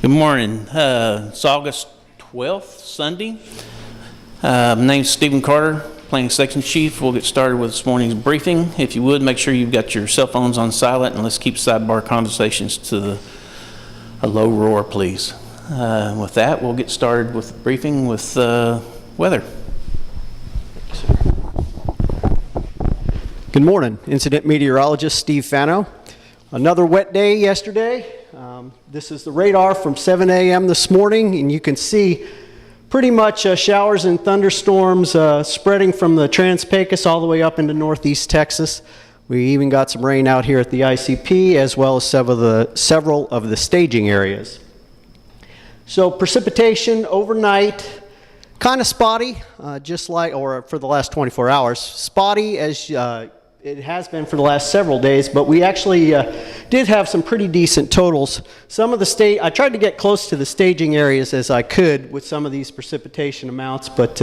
Good morning. It's August 12th, Sunday. My name's Stephen Carter, Planning Section Chief. We'll get started with this morning's briefing. If you would, make sure you've got your cell phones on silent, and let's keep sidebar conversations to a low roar, please. With that, we'll get started with the briefing with weather. Good morning. Incident meteorologist Steve Fano. Another wet day yesterday. This is the radar from 7 a.m. this morning, and you can see pretty much showers and thunderstorms spreading from the Trans-Pecos all the way up into northeast Texas. We even got some rain out here at the ICP, as well as several of the staging areas. So precipitation overnight, kind of spotty, just like, or for the last 24 hours, spotty as it has been for the last several days, but we actually did have some pretty decent totals. Some of the I tried to get close to the staging areas as I could with some of these precipitation amounts, but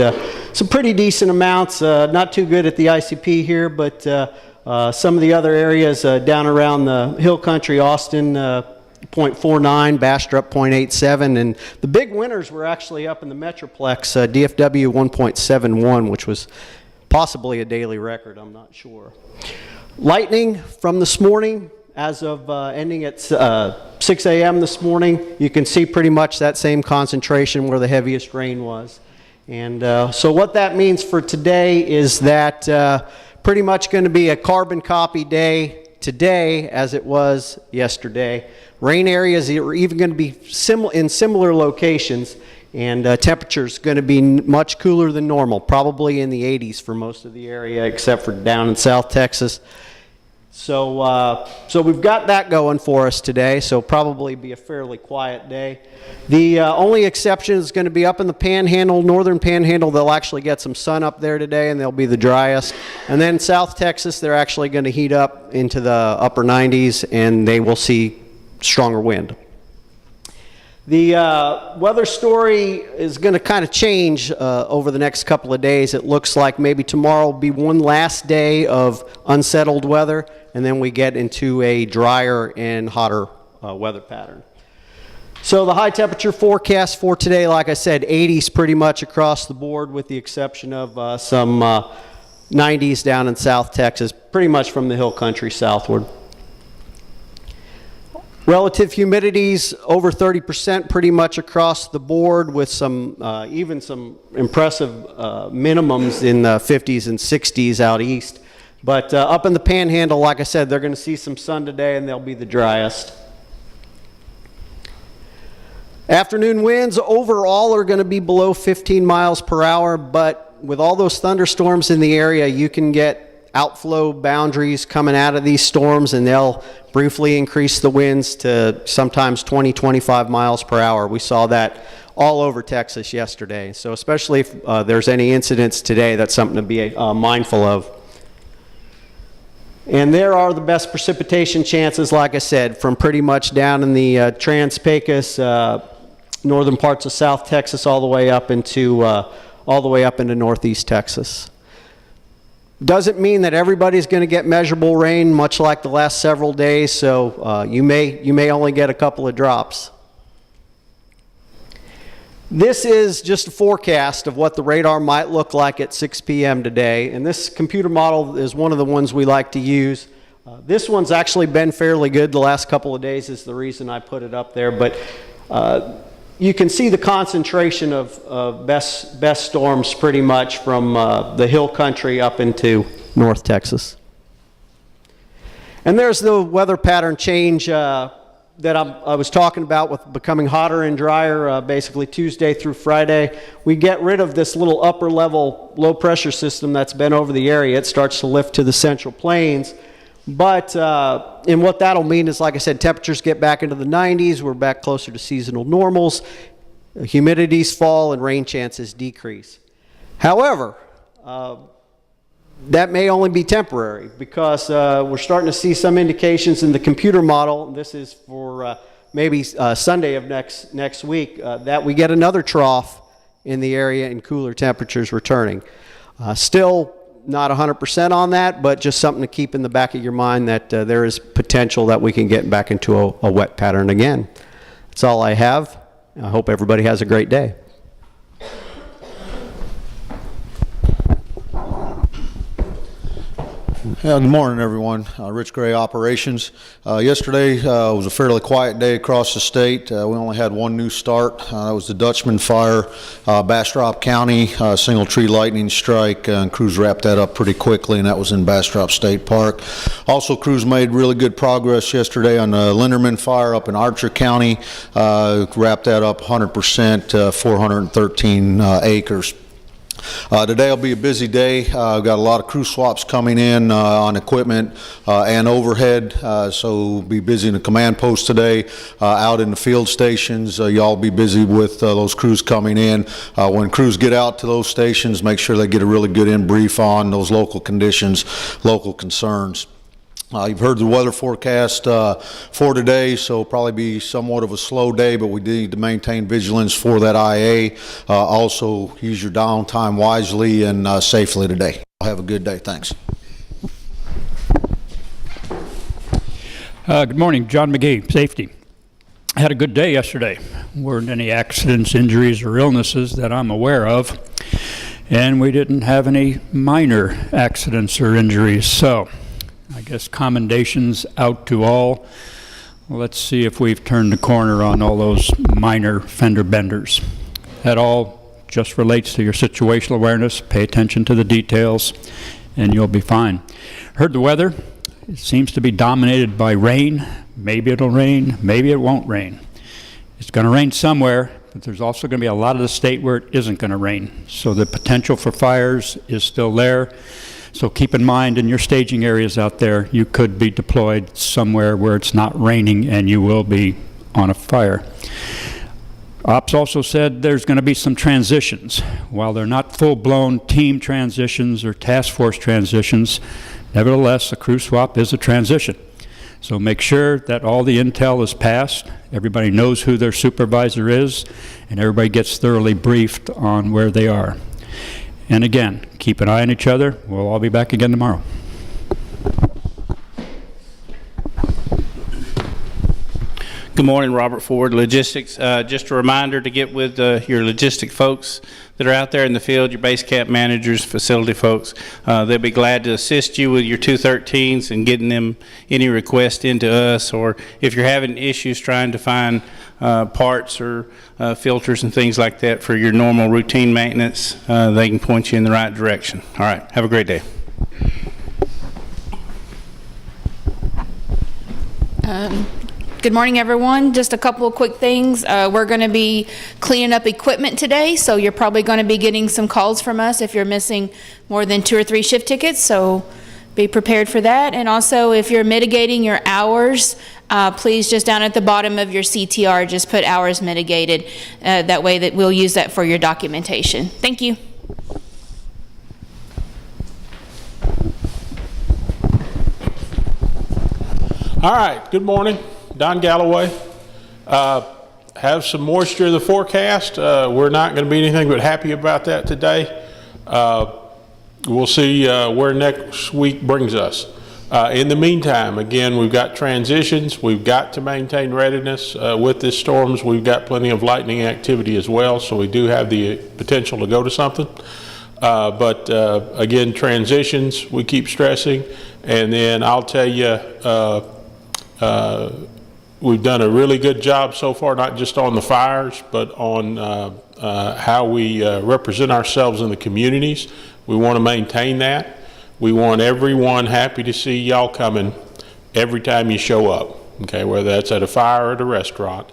some pretty decent amounts. Not too good at the ICP here, but some of the other areas down around the Hill Country, Austin, 0.49, Bastrop 0.87, and the big winners were actually up in the Metroplex, DFW 1.71, which was possibly a daily record, I'm not sure. Lightning from this morning, as of ending at 6 a.m. this morning, you can see pretty much that same concentration where the heaviest rain was. And so what that means for today is that pretty much going to be a carbon copy day today as it was yesterday. Rain areas are even going to be in similar locations, and temperature's going to be much cooler than normal, probably in the 80s for most of the area except for down in South Texas. So we've got that going for us today, so probably be a fairly quiet day. The only exception is going to be up in the Panhandle, northern Panhandle. They'll actually get some sun up there today, and they'll be the driest. And then South Texas, they're actually going to heat up into the upper 90s, and they will see stronger wind. The weather story is going to kind of change over the next couple of days. It looks like maybe tomorrow will be one last day of unsettled weather, and then we get into a drier and hotter weather pattern. So the high temperature forecast for today, like I said, 80s pretty much across the board with the exception of some 90s down in South Texas, pretty much from the Hill Country southward. Relative humidities over 30% pretty much across the board, with some even some impressive minimums in the 50s and 60s out east. But up in the Panhandle, like I said, they're going to see some sun today, and they'll be the driest. Afternoon winds overall are going to be below 15 miles per hour, but with all those thunderstorms in the area, you can get outflow boundaries coming out of these storms, and they'll briefly increase the winds to sometimes 20-25 miles per hour. We saw that all over Texas yesterday. So especially if there's any incidents today, that's something to be mindful of. And there are the best precipitation chances, like I said, from pretty much down in the Trans-Pecos, northern parts of South Texas, all the way up into northeast Texas. Doesn't mean that everybody's going to get measurable rain, much like the last several days, so you may only get a couple of drops. This is just a forecast of what the radar might look like at 6 p.m. today, and this computer model is one of the ones we like to use. This one's actually been fairly good the last couple of days, is the reason I put it up there, but you can see the concentration of best storms pretty much from the Hill Country up into North Texas. And there's the weather pattern change that I was talking about with becoming hotter and drier basically Tuesday through Friday. We get rid of this little upper level low pressure system that's been over the area. It starts to lift to the Central Plains. But and what that'll mean is, like I said, temperatures get back into the 90s. We're back closer to seasonal normals. Humidities fall and rain chances decrease. However, that may only be temporary, because we're starting to see some indications in the computer model. This is for maybe Sunday of next week, that we get another trough in the area and cooler temperatures returning. Still not 100% on that, but just something to keep in the back of your mind that there is potential that we can get back into a wet pattern again. That's all I have. I hope everybody has a great day. Good morning, everyone. Rich Gray, Operations. Yesterday was a fairly quiet day across the state. We only had one new start. That was the Dutchman Fire, Bastrop County, single tree lightning strike, and crews wrapped that up pretty quickly, and that was in Bastrop State Park. Also, crews made really good progress yesterday on the Linderman Fire up in Archer County. Wrapped that up 100%, 413 acres. Today will be a busy day. We've got a lot of crew swaps coming in on equipment and overhead, so we'll be busy in the command post today. Out in the field stations, y'all be busy with those crews coming in. When crews get out to those stations, make sure they get a really good in-brief on those local conditions, local concerns. You've heard the weather forecast for today, so probably be somewhat of a slow day, but we need to maintain vigilance for that IA. Also, use your downtime wisely and safely today. Have a good day. Thanks. Good morning, John McGee, Safety. I had a good day yesterday. Weren't any accidents, injuries, or illnesses that I'm aware of, and we didn't have any minor accidents or injuries, so I guess commendations out to all. Let's see if we've turned the corner on all those minor fender benders. That all just relates to your situational awareness. Pay attention to the details and you'll be fine. Heard the weather. It seems to be dominated by rain. Maybe it'll rain, maybe it won't rain. It's going to rain somewhere, but there's also going to be a lot of the state where it isn't going to rain. So the potential for fires is still there. So keep in mind in your staging areas out there, you could be deployed somewhere where it's not raining and you will be on a fire. Ops also said there's going to be some transitions. While they're not full-blown team transitions or task force transitions, nevertheless, a crew swap is a transition. So make sure that all the intel is passed, everybody knows who their supervisor is, and everybody gets thoroughly briefed on where they are. And again, keep an eye on each other. We'll all be back again tomorrow. Good morning, Robert Ford, Logistics. Just a reminder to get with your logistic folks that are out there in the field, your base camp managers, facility folks. They'll be glad to assist you with your 213s and getting them any request into us, or if you're having issues trying to find parts or filters and things like that for your normal routine maintenance, they can point you in the right direction. All right, have a great day. Good morning, everyone. Just a couple of quick things. We're going to be cleaning up equipment today, so you're probably going to be getting some calls from us if you're missing more than 2 or 3 shift tickets, so be prepared for that. And also, if you're mitigating your hours, please just down at the bottom of your CTR, just put hours mitigated. That way that we'll use that for your documentation. Thank you. All right, good morning. Don Galloway. Have some moisture in the forecast. We're not going to be anything but happy about that today. We'll see where next week brings us. In the meantime, again, we've got transitions. We've got to maintain readiness with these storms. We've got plenty of lightning activity as well, so we do have the potential to go to something. But again, transitions, we keep stressing. And then I'll tell you, we've done a really good job so far, not just on the fires, but on how we represent ourselves in the communities. We want to maintain that. We want everyone happy to see y'all coming every time you show up, okay, whether that's at a fire or at a restaurant.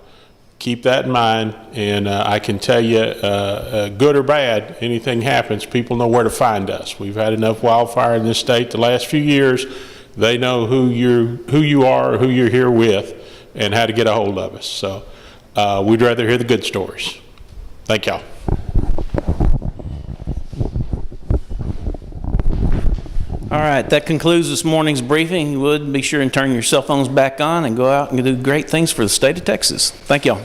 Keep that in mind, and I can tell you, good or bad, anything happens, people know where to find us. We've had enough wildfire in this state the last few years. They know who you are, who you're here with, and how to get a hold of us. So we'd rather hear the good stories. Thank y'all. All right, that concludes this morning's briefing. You would be sure and turn your cell phones back on and go out and do great things for the state of Texas. Thank y'all.